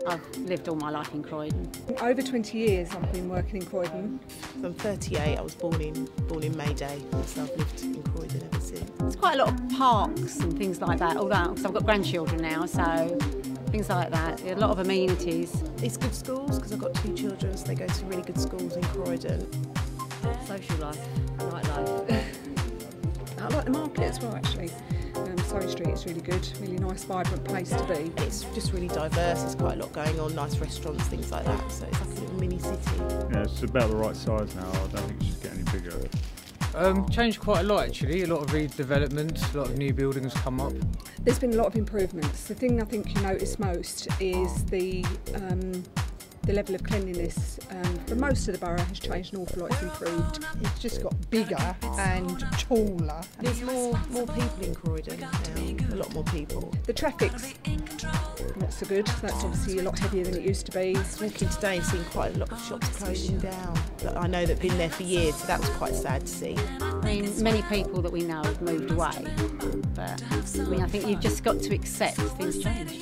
I've lived all my life in Croydon. Over 20 years I've been working in Croydon. I'm 38, I was born in Mayday, so I've lived in Croydon ever since. There's quite a lot of parks and things like that, although because I've got grandchildren now, so things like that. A lot of amenities. It's good schools because I've got 2 children, so they go to really good schools in Croydon. Social life, nightlife. I like the market as well, actually. Surrey Street is really good, really nice, vibrant place to be. It's just really diverse, there's quite a lot going on, nice restaurants, things like that, so it's like a little mini city. Yeah, it's about the right size now, I don't think it should get any bigger. Changed quite a lot actually, a lot of redevelopment, a lot of new buildings come up. There's been a lot of improvements. The thing I think you notice most is the level of cleanliness for most of the borough has changed an awful lot, it's improved. It's just got bigger and taller. There's more people in Croydon now, a lot more people. The traffic's not so good, that's obviously a lot heavier than it used to be. Walking today and seeing quite a lot of shops closing down. But I know they've been there for years, so that was quite sad to see. I mean, many people that we know have moved away, but I think you've just got to accept things change.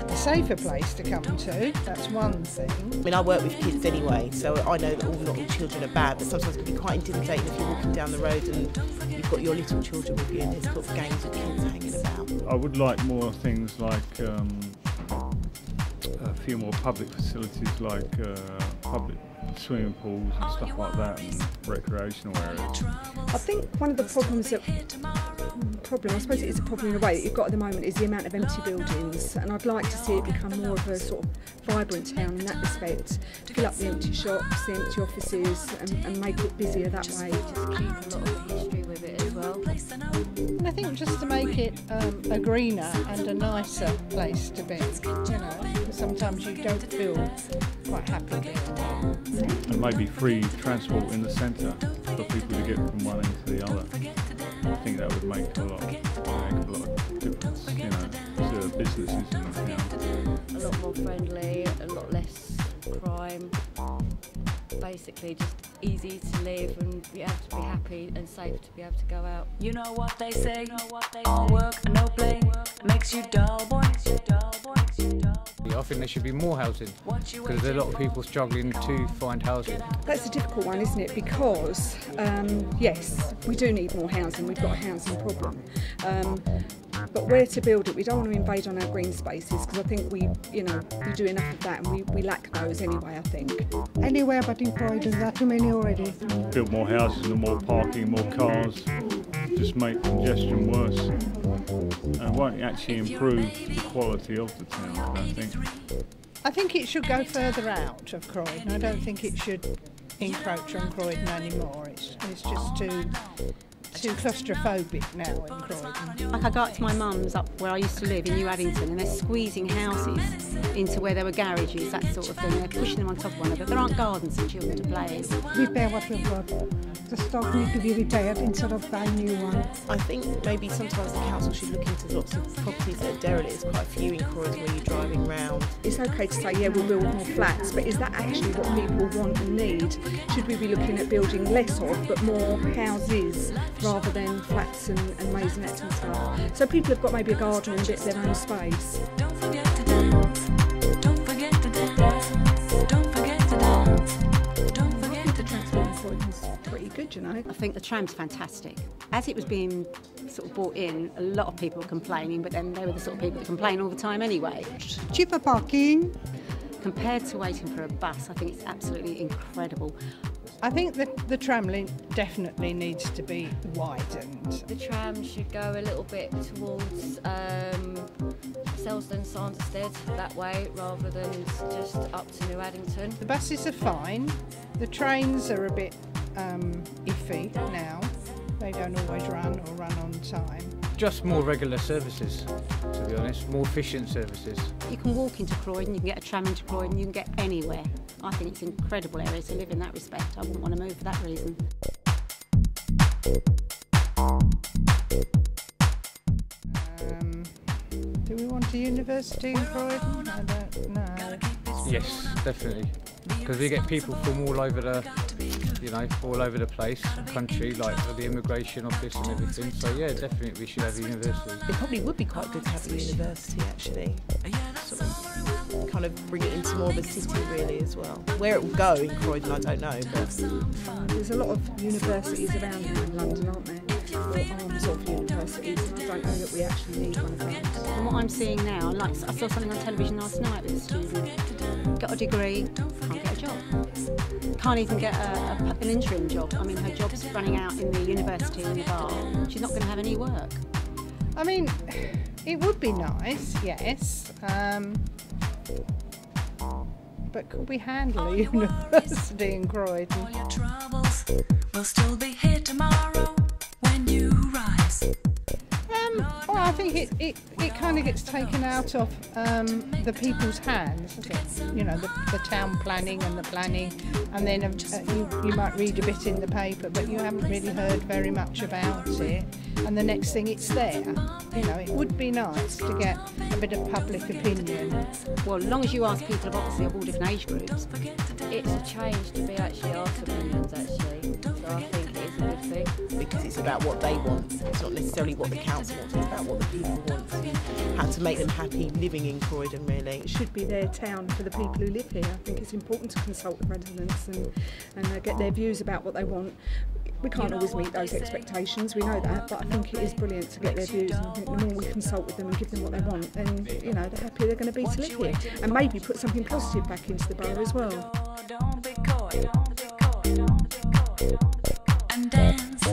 A safer place to come to, that's one thing. I mean, I work with kids anyway, so I know that not all children are bad, but sometimes it can be quite intimidating if you're walking down the road and you've got your little children with you and there's sort of gangs of kids hanging about. I would like more things like a few more public facilities like public swimming pools and stuff like that, and recreational areas. I think one of the problems I suppose it is a problem in a way that you've got at the moment, is the amount of empty buildings, and I'd like to see it become more of a sort of vibrant town in that respect, to fill up the empty shops, the empty offices and make it busier that way. Just keep a lot of history with it as well. I think just to make it a greener and a nicer place to be, you know, sometimes you don't feel quite happy there. And maybe free transport in the centre for people to get from one end to the other. I think that would make a lot of difference, you know, to businesses in the town. A lot more friendly, a lot less crime. Basically just easy to live and be able to be happy and safe to be able to go out. You know what they say, all work and no play makes you dull, boy. I think there should be more housing because there's a lot of people struggling to find housing. That's a difficult one, isn't it? Because, yes, we do need more housing, we've got a housing problem. But where to build it, we don't want to invade on our green spaces, because I think we do enough of that, and we lack those anyway, I think. Anywhere but in Croydon, there are too many already. Build more houses and more parking, more cars, just make congestion worse. And won't actually improve the quality of the town, I don't think. I think it should go further out of Croydon. I don't think it should encroach on Croydon anymore. It's just too claustrophobic now in Croydon. Like I go up to my mum's up where I used to live in New Addington, and they're squeezing houses into where there were garages, that sort of thing. They're pushing them on top of one another. There aren't gardens for children to play in. Repair what we've got. The stock needs to be repaired instead of buying new one. I think maybe sometimes the council should look into lots of properties that are derelict. There's quite a few in Croydon where you're driving round. It's okay to say, yeah, we'll build more flats, but is that actually what people want and need? Should we be looking at building less of, but more houses, rather than flats and maisonettes and stuff? So people have got maybe a garden and a bit of their own space. Don't forget to dance. Don't forget to dance. Don't forget to dance. Don't forget to dance. Pretty good, you know. I think the tram's fantastic. As it was being sort of brought in, a lot of people were complaining, but then they were the sort of people that complain all the time anyway. Cheaper parking. Compared to waiting for a bus, I think it's absolutely incredible. I think that the tram link definitely needs to be widened. The tram should go a little bit towards Selsdon, Sanderstead, that way, rather than just up to New Addington. The buses are fine. The trains are a bit iffy now. They don't always run or run on time. Just more regular services, to be honest, more efficient services. You can walk into Croydon, you can get a tram into Croydon, you can get anywhere. I think it's an incredible area to live in that respect. I wouldn't want to move for that reason. Do we want a university in Croydon? I don't know. Yes, definitely. Because we get people from all over the you know, all over the place, country, like for the immigration office and everything. So yeah, definitely we should have a university. It probably would be quite good to have a university actually. Sort of kind of bring it into more of a city really as well. Where it will go in Croydon, I don't know, but There's a lot of universities around here in London, aren't there? Or arms of universities, and I don't know that we actually need one of those. From what I'm seeing now, like I saw something on television last night with a student, got a degree, can't get a job. Can't even get an interim job. I mean, her job's running out in the university in the bar. She's not going to have any work. I mean, it would be nice, yes. But could we handle a university in Croydon? Your troubles will still be here tomorrow when you rise. Well, I think it kind of gets taken out of the people's hands, doesn't it? You know, the town planning and the planning, and then you might read a bit in the paper, but you haven't really heard very much about it. And the next thing it's there. You know, it would be nice to get a bit of public opinion. Well, as long as you ask people of obviously of all different age groups. It's a change to be actually asked opinions actually, so I think it is a good thing. because it's about what they want. It's not necessarily what the council wants, it's about what the people want. How to make them happy living in Croydon, really. It should be their town for the people who live here. I think it's important to consult with residents and get their views about what they want. We can't always meet those expectations, we know that, but I think it is brilliant to get their views, and I think the more we consult with them and give them what they want, then, you know, the happier they're going to be to live here, and maybe put something positive back into the borough as well. And dance.